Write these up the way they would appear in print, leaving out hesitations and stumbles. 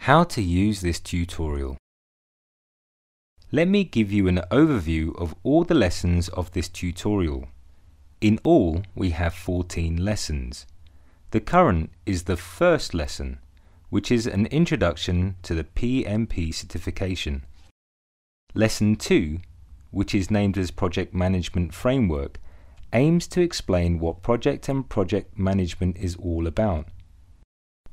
How to use this tutorial. Let me give you an overview of all the lessons of this tutorial. In all, we have 14 lessons. The current is the first lesson, which is an introduction to the PMP certification. Lesson 2, which is named as Project Management Framework, aims to explain what project and project management is all about.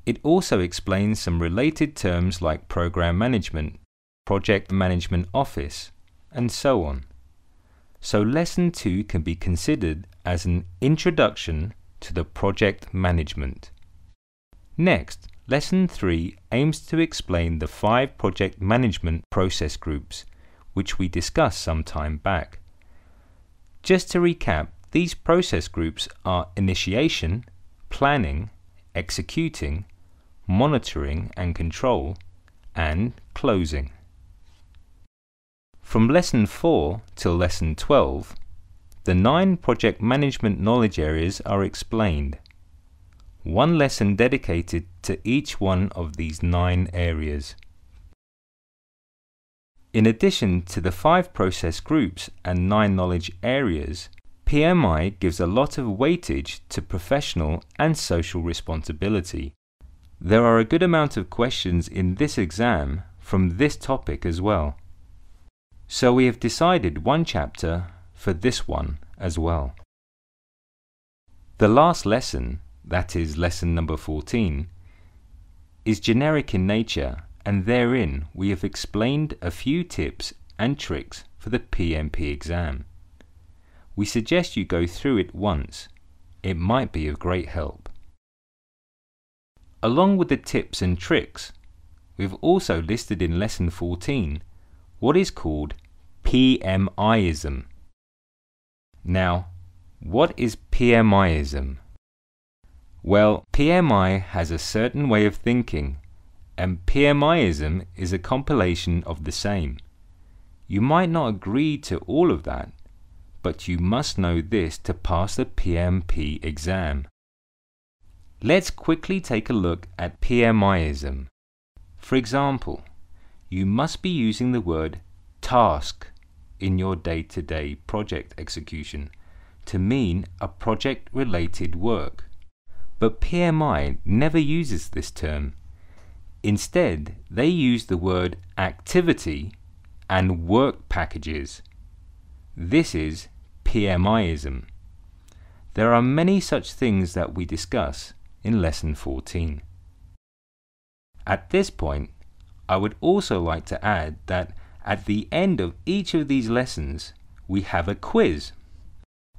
It also explains some related terms like Program Management, Project Management Office, and so on. So Lesson 2 can be considered as an introduction to the project management. Next, Lesson 3 aims to explain the 5 project management process groups, which we discussed some time back. Just to recap, these process groups are initiation, planning, executing, monitoring and control, and closing. From Lesson 4 till Lesson 12, the 9 project management knowledge areas are explained. One lesson dedicated to each one of these 9 areas. In addition to the 5 process groups and 9 knowledge areas, PMI gives a lot of weightage to professional and social responsibility. There are a good amount of questions in this exam from this topic as well. So we have decided one chapter for this one as well. The last lesson, that is lesson number 14, is generic in nature, and therein we have explained a few tips and tricks for the PMP exam. We suggest you go through it once. It might be of great help. Along with the tips and tricks, we've also listed in lesson 14 what is called PMIism. Now, what is PMIism? Well, PMI has a certain way of thinking, and PMIism is a compilation of the same. You might not agree to all of that, but you must know this to pass the PMP exam. Let's quickly take a look at PMIism. For example, you must be using the word task in your day-to-day project execution to mean a project-related work. But PMI never uses this term. Instead, they use the word activity and work packages. This is PMIism. There are many such things that we discuss in lesson 14. At this point, I would also like to add that at the end of each of these lessons, we have a quiz.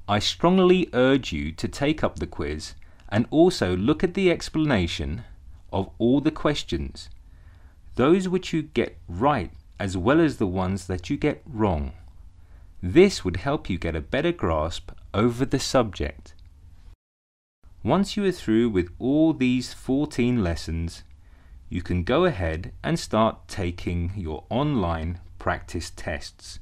I strongly urge you to take up the quiz and also look at the explanation of all the questions, those which you get right as well as the ones that you get wrong. This would help you get a better grasp over the subject. Once you are through with all these 14 lessons, you can go ahead and start taking your online practice tests.